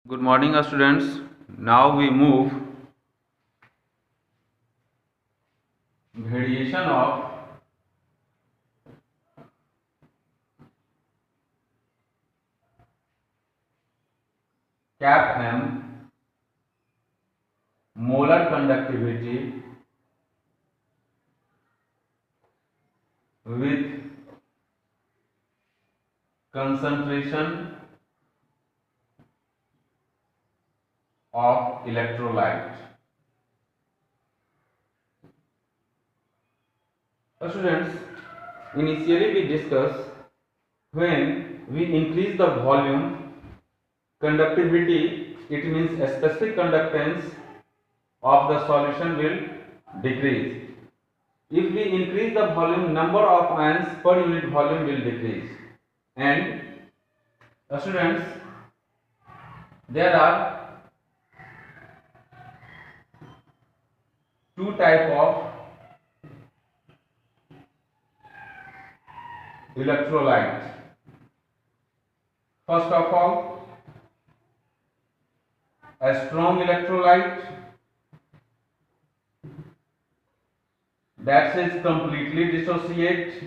Good morning, students. Now we move variation of cap M molar conductivity with concentration of electrolyte. Students, initially we discussed when we increase the volume conductivity, it means a specific conductance of the solution will decrease. If we increase the volume, number of ions per unit volume will decrease. And students, there are two type of electrolyte. First of all, a strong electrolyte that is completely dissociate,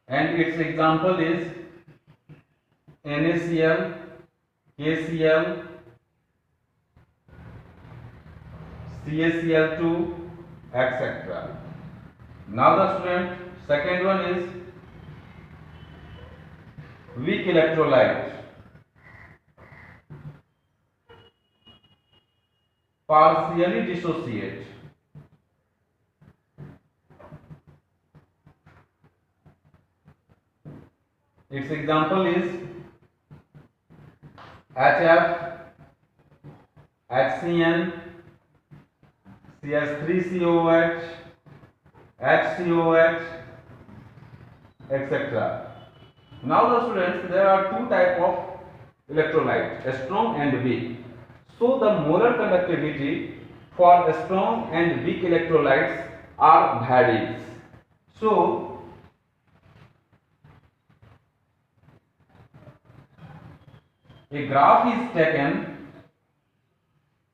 and its example is NaCl, KCl, CaCl2, etc. Now the student, second one is weak electrolyte, partially dissociate. Its example is HF, HCN, CH3COH, HCOH, etc. Now the students, there are two type of electrolyte, strong and weak. So the molar conductivity for strong and weak electrolytes are varies. So a graph is taken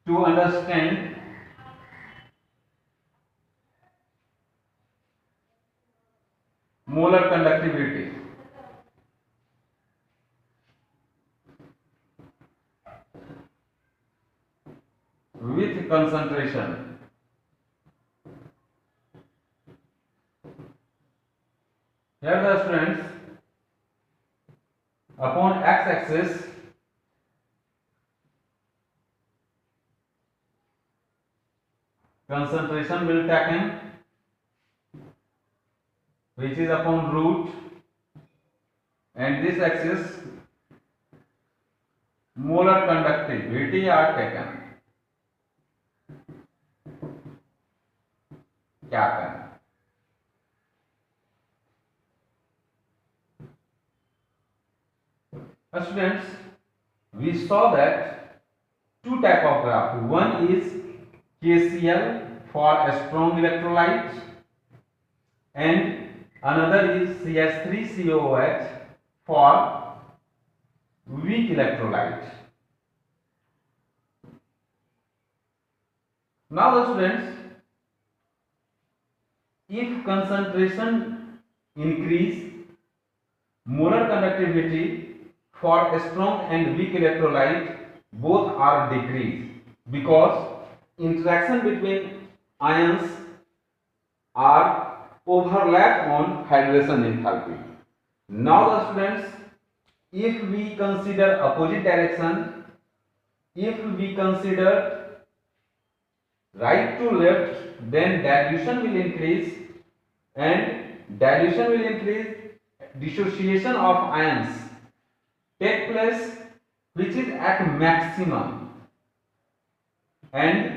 to understand molar conductivity. With concentration. Here the students, upon x-axis concentration will taken, which is upon root, and this axis molar conductivity are taken. Cap M. Students, we saw that two type of graph. One is KCl for a strong electrolyte, and another is CH3COH for weak electrolyte. Now the students, if concentration increase, molar conductivity for a strong and weak electrolyte both are decreased, because interaction between ions are overlap on hydration enthalpy. Now the students, if we consider opposite direction, if we consider right to left, then dilution will increase, and dilution will increase, dissociation of ions take place, which is at maximum, and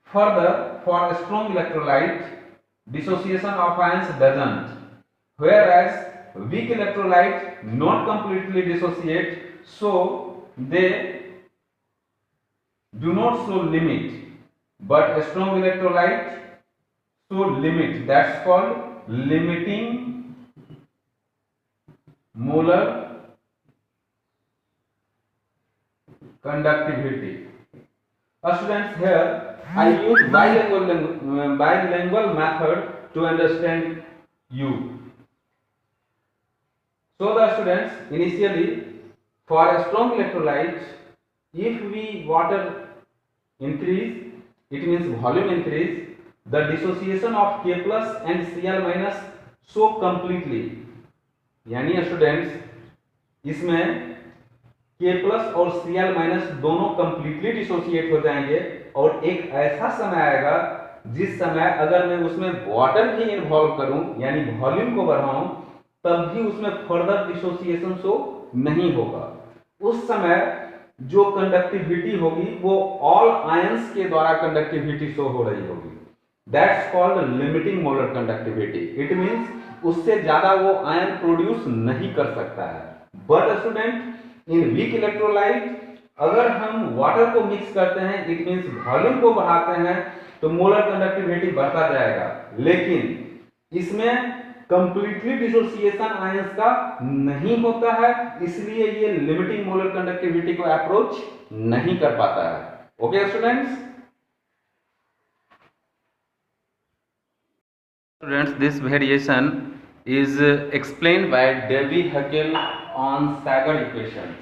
further for a strong electrolyte dissociation of ions doesn't, whereas weak electrolyte not completely dissociate, so they do not show limit, but a strong electrolyte show limit. That's called limiting molar conductivity. Students, here I use bilingual method to understand you. So the students, initially for a strong electrolyte, if we water increase, it means volume increase, the dissociation of K plus and Cl minus so completely, यानी students इसमें K plus और Cl minus दोनों completely dissociate हो जाएंगे और एक ऐसा समय आएगा जिस समय अगर मैं उसमें वाटर भी इन्वॉल्व करूं यानी वॉल्यूम को बढ़ाऊं तब भी उसमें फर्दर डिसोसिएशन शो नहीं होगा। उस समय जो कंडक्टिविटी होगी वो ऑल आयंस के द्वारा कंडक्टिविटी शो हो रही होगी। That's called limiting molar conductivity. It means उससे ज्यादा वो आयन प्रोड्यूस नहीं कर सकता है। But student in weak electrolyte अगर हम वाटर को मिक्स करते हैं इट मींस वॉल्यूम को बढ़ाते हैं तो मोलर कंडक्टिविटी बढ़ता जाएगा, लेकिन इसमें कंप्लीटली डिसोसिएशन आयंस का नहीं होता है, इसलिए ये लिमिटिंग मोलर कंडक्टिविटी को अप्रोच नहीं कर पाता है। Okay students, this variation is explained by Debye-Hückel on Sager equation,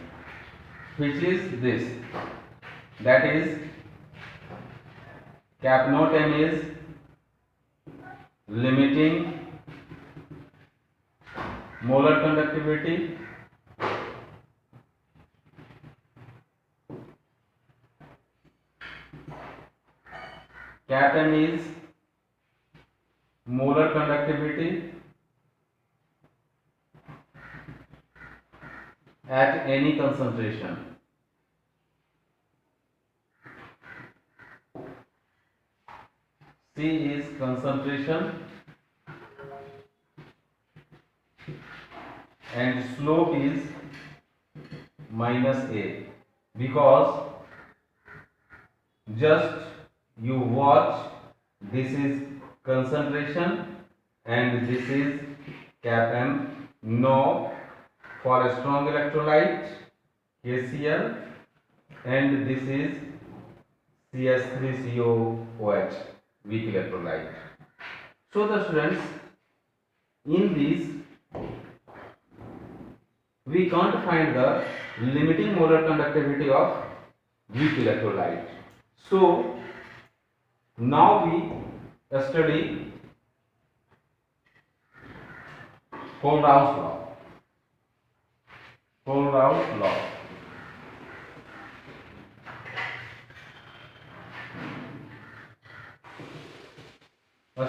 which is this, that is cap note m is limiting molar conductivity, cap m is molar conductivity at any concentration. C is concentration and slope is minus A, because just you watch, this is concentration and this is cap m. No, for a strong electrolyte KCl and this is CS3COOH, weak electrolyte. So the students, in this we can't find the limiting molar conductivity of weak electrolyte. So now we study Kohlraau's law. Kohlraau's law.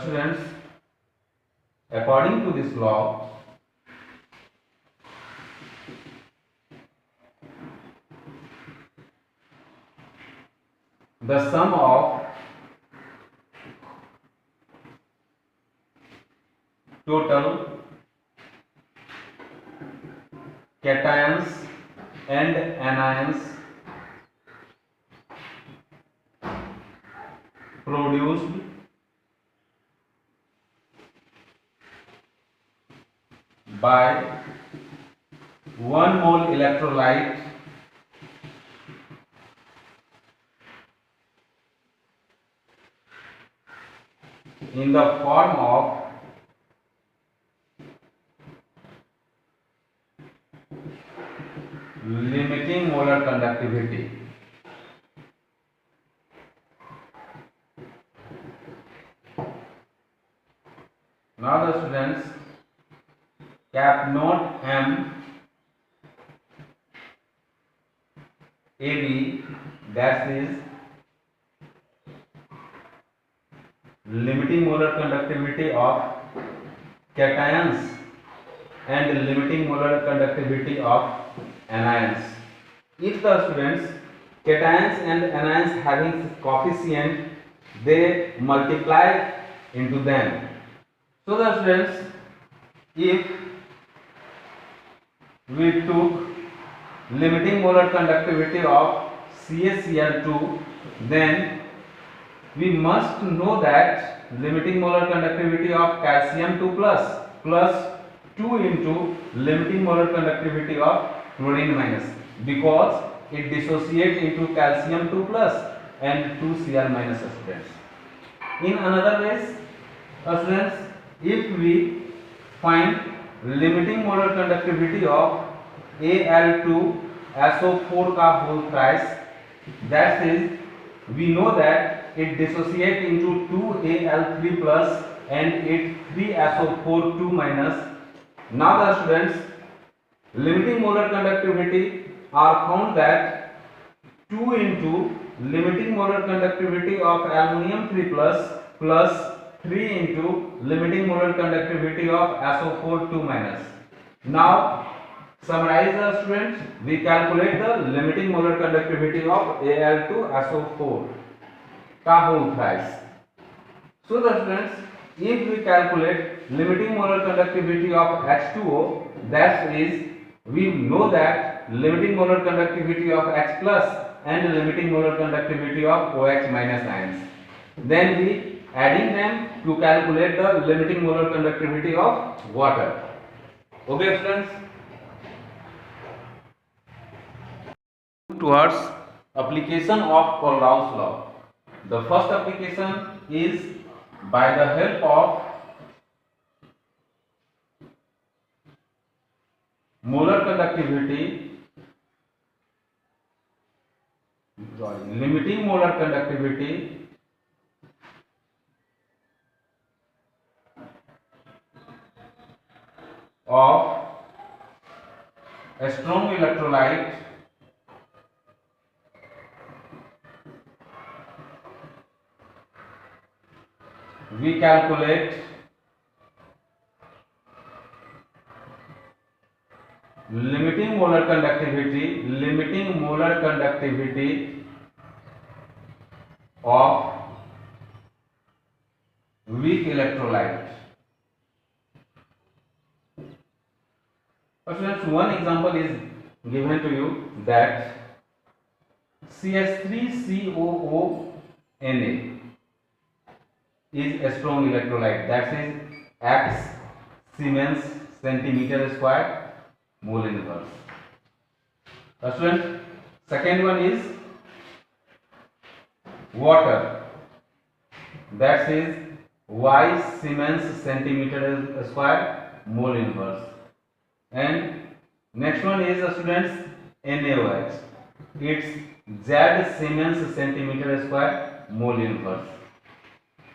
Students, according to this law, the sum of total cations and anions produced by 1 mole electrolyte in the form of limiting molar conductivity. Now the students, cap note m AB, that is limiting molar conductivity of cations and limiting molar conductivity of anions. If the students cations and anions having coefficient, they multiply into them. So the students, if we took limiting molar conductivity of CaCl2, then we must know that limiting molar conductivity of calcium 2 plus 2 into limiting molar conductivity of chlorine minus, because it dissociates into calcium 2 plus and 2Cl minus students. In another ways, students, if we find limiting molar conductivity of Al2SO4 का whole thrice, that is, we know that it dissociates into 2Al3 plus and it 3SO4 2 minus. Now the students, limiting molar conductivity are found that 2 into limiting molar conductivity of aluminum 3 plus 3 into limiting molar conductivity of SO4 2 minus. Now summarize the students, we calculate the limiting molar conductivity of Al2SO4 का whole thrice. So the students, if we calculate limiting molar conductivity of H2O, that is, we know that limiting molar conductivity of H plus and limiting molar conductivity of OH minus ions. Then we adding them to calculate the limiting molar conductivity of water. Okay students? Towards application of Kohlrausch law. The first application is by the help of molar conductivity, limiting molar conductivity of a strong electrolyte we calculate limiting molar conductivity of weak electrolyte. Students, one example is given to you that CH3COONA is a strong electrolyte, that is X Siemens centimeter square mole inverse. Student, second one is water, that is Y Siemens centimeter square mole inverse. And next one is students NaOH, it's Z Siemens centimeter square mole inverse.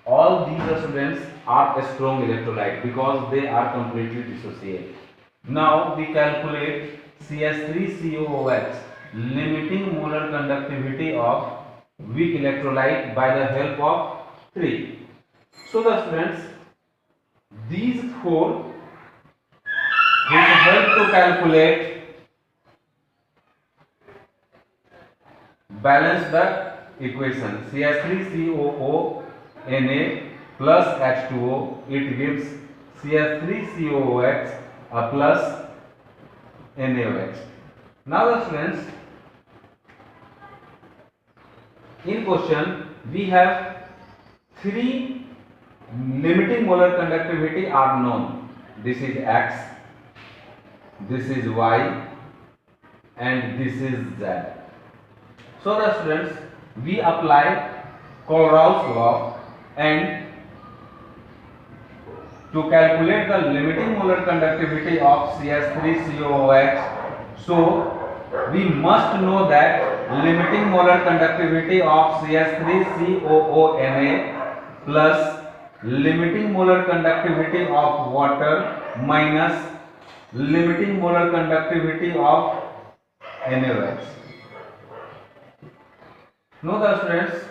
All these students are a strong electrolyte because they are completely dissociated. Now we calculate CH3COOH limiting molar conductivity of weak electrolyte by the help of 3. So the students, these 4 will help to calculate balance the equation CH3COONA plus H2O, it gives CH3COOH plus NaOH. Now the students, in question we have 3 limiting molar conductivity are known. This is X, this is Y and this is Z. So the students, we apply Kohlrausch law and to calculate the limiting molar conductivity of CH3COOH, so we must know that limiting molar conductivity of CH3COONA plus limiting molar conductivity of water minus limiting molar conductivity of NaOH. Now the students,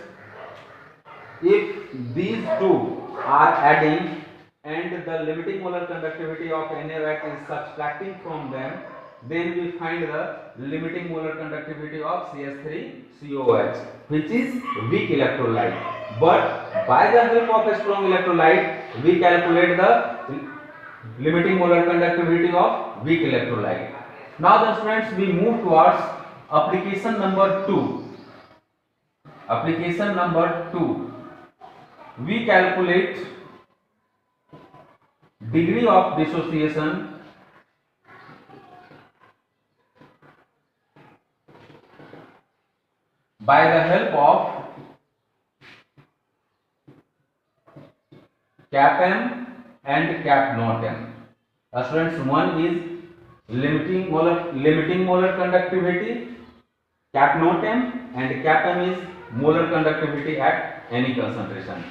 if these two are adding and the limiting molar conductivity of NaOH is subtracting from them, then we find the limiting molar conductivity of CH3COOH, which is weak electrolyte. But by the help of a strong electrolyte, we calculate the limiting molar conductivity of weak electrolyte. Now the students, we move towards application number 2. Application number 2. We calculate degree of dissociation by the help of cap m and cap not m. Students, one is limiting molar conductivity cap not m, and cap m is molar conductivity at any concentration.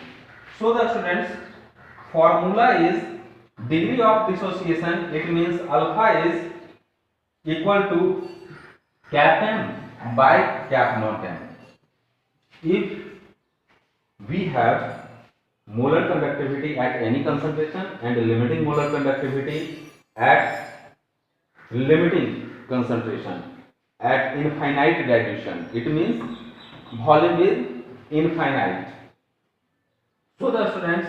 So the students, formula is degree of dissociation. It means alpha is equal to cap m by cap not m. If we have molar conductivity at any concentration and limiting molar conductivity at limiting concentration at infinite dilution, it means volume is infinite. So the students,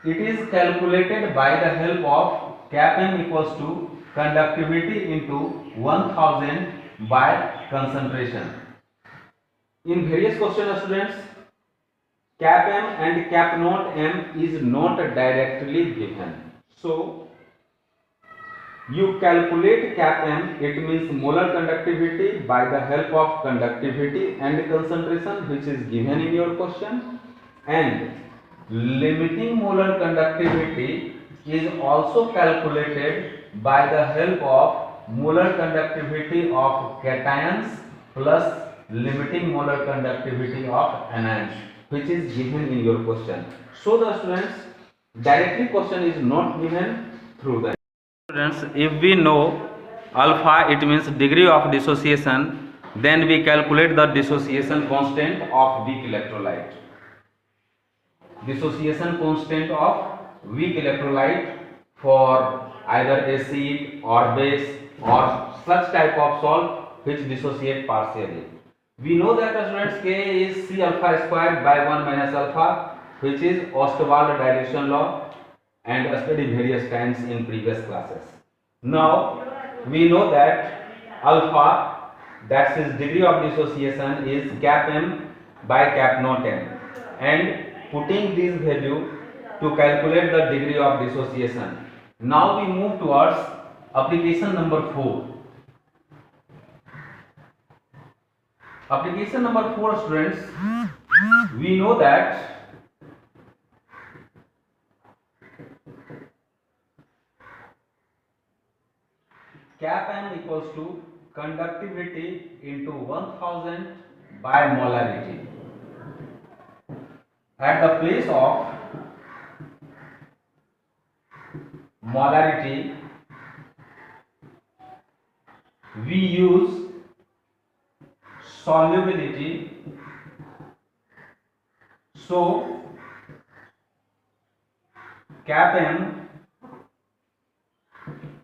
it is calculated by the help of cap m equals to conductivity into 1000 by concentration. In various questions, students, cap m and cap not m is not directly given. So you calculate cap m, it means molar conductivity, by the help of conductivity and concentration which is given in your question, and limiting molar conductivity is also calculated by the help of molar conductivity of cations plus limiting molar conductivity of anions, which is given in your question. So the students, directly question is not given through the students. If we know alpha, it means degree of dissociation, then we calculate the dissociation constant of weak electrolyte. Dissociation constant of weak electrolyte for either acid or base or such type of salt which dissociate partially. We know that students, K is C alpha squared by 1 minus alpha, which is Ostwald dilution law, and studied various times in previous classes. Now we know that alpha, that is degree of dissociation, is cap m by cap not m, and putting this value to calculate the degree of dissociation. Now we move towards application number 4. Application number 4, students, we know that cap m equals to conductivity into 1000 by molarity. At the place of molarity, we use solubility. So cap m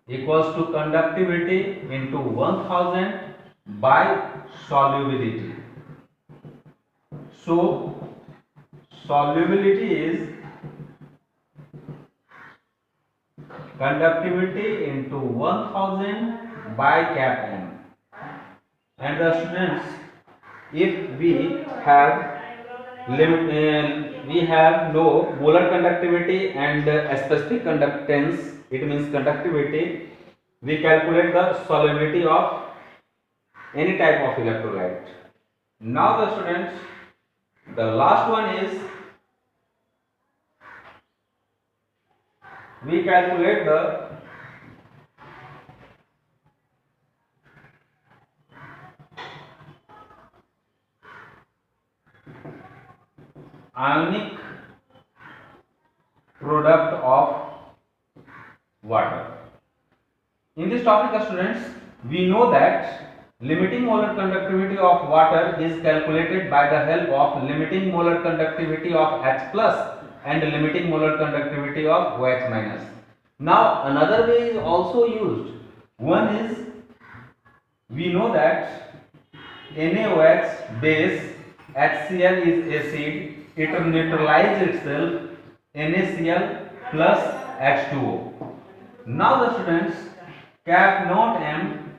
equals to conductivity into 1000 by solubility. So solubility is conductivity into 1000 by cap m. And the students, if we have no molar conductivity and specific conductance, it means conductivity, we calculate the solubility of any type of electrolyte. Now the students, the last one is we calculate the ionic product of water. In this topic, students, we know that limiting molar conductivity of water is calculated by the help of limiting molar conductivity of H plus and limiting molar conductivity of OH minus. Now another way is also used. One is, we know that NaOH base, HCl is acid, it neutralizes itself, NaCl plus H2O. Now the students, cap not m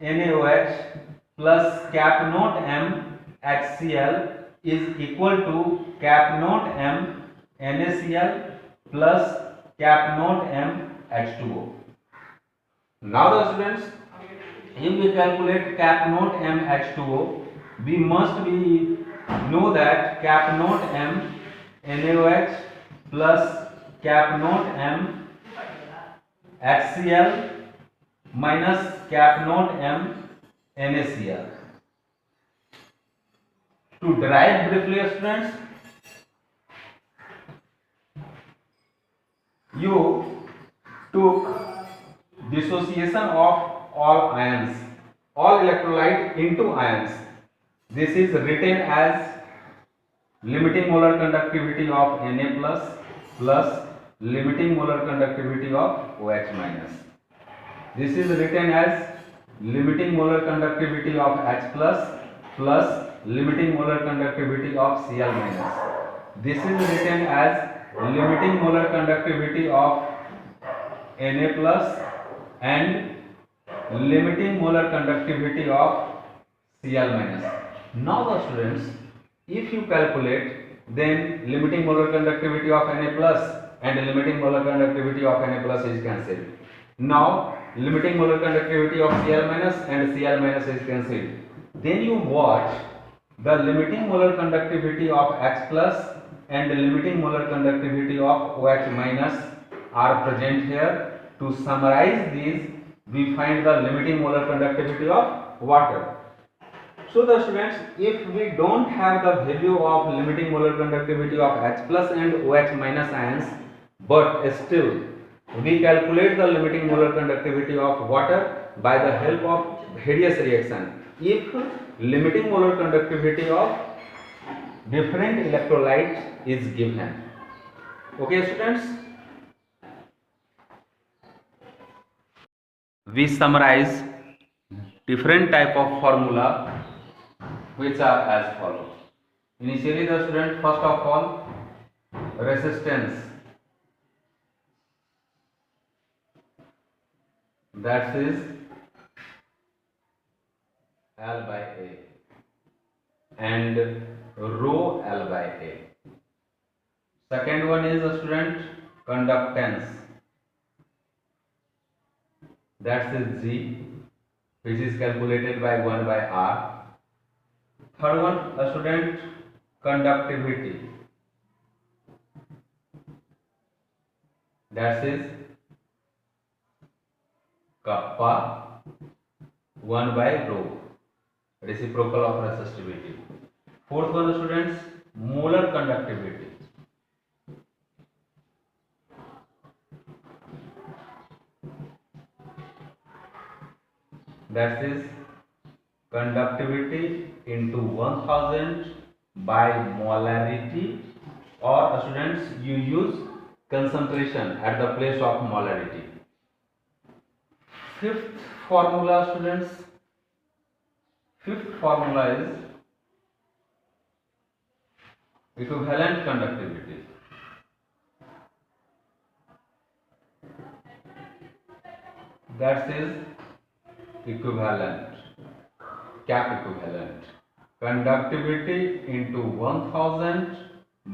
NaOH plus cap not m HCl is equal to cap not m NaCl plus cap not m H2O. Now the students, if we calculate cap not m H2O, we must be know that cap naught M NaOH plus cap naught M HCl minus cap naught M NaCl. To derive briefly, students, you took dissociation of all ions, all electrolyte into ions. This is written as limiting molar conductivity of Na plus limiting molar conductivity of OH minus. This is written as limiting molar conductivity of H plus limiting molar conductivity of Cl minus. This is written as limiting molar conductivity of Na plus and limiting molar conductivity of Cl minus. Now the students, if you calculate, then limiting molar conductivity of Na plus and limiting molar conductivity of Na plus is cancelled. Now limiting molar conductivity of Cl minus and Cl minus is cancelled. Then you watch the limiting molar conductivity of H plus and the limiting molar conductivity of OH minus are present here. To summarize these, we find the limiting molar conductivity of water. So the students, if we don't have the value of limiting molar conductivity of H plus and OH minus ions, but still we calculate the limiting molar conductivity of water by the help of various reaction. If limiting molar conductivity of different electrolytes is given. Okay, students? We summarize different type of formula which are as follows. Initially, the student first of all resistance, that is L by A and rho L by A. Second one is a student conductance, that is G, which is calculated by 1 by R. Third one a student conductivity, that is kappa 1 by rho, reciprocal of resistivity. Fourth one students molar conductivity, that is conductivity into 1000 by molarity, or students you use concentration at the place of molarity. Fifth formula students, fifth formula is equivalent conductivity, that is equivalent, cap equivalent, conductivity into 1000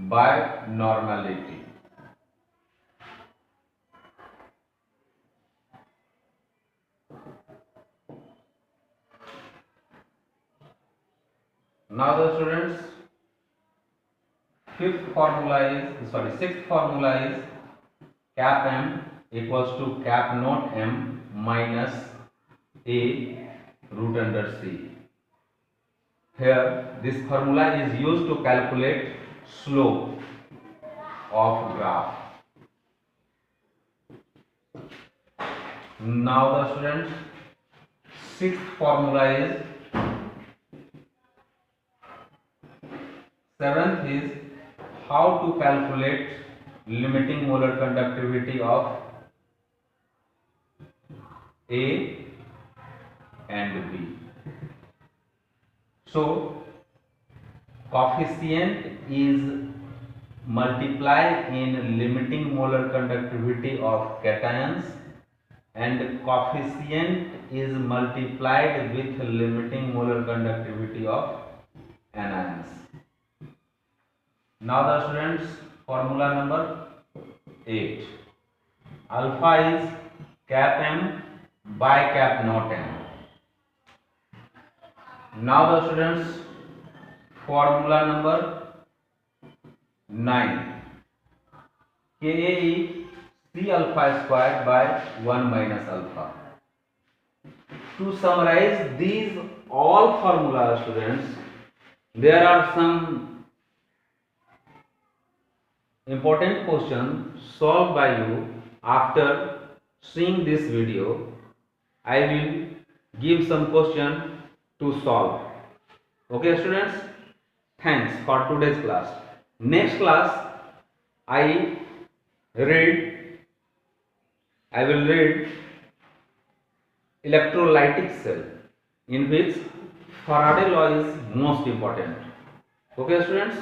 by normality. Now the students, sixth formula is cap M equals to cap naught M minus A root under C. Here this formula is used to calculate slope of graph. Now the students, sixth formula is, seventh is how to calculate limiting molar conductivity of A and B. So coefficient is multiplied in limiting molar conductivity of cations and coefficient is multiplied with limiting molar conductivity of anions. Now the students, formula number 8. Alpha is cap M by cap naught M. Now the students, formula number 9. Ka is C alpha squared by 1 minus alpha. To summarize these all formulas, students, there are some important questions solved by you. After seeing this video, I will give some question to solve. Okay students, thanks for today's class. Next class I will read electrolytic cell, in which Faraday law is most important. Okay students.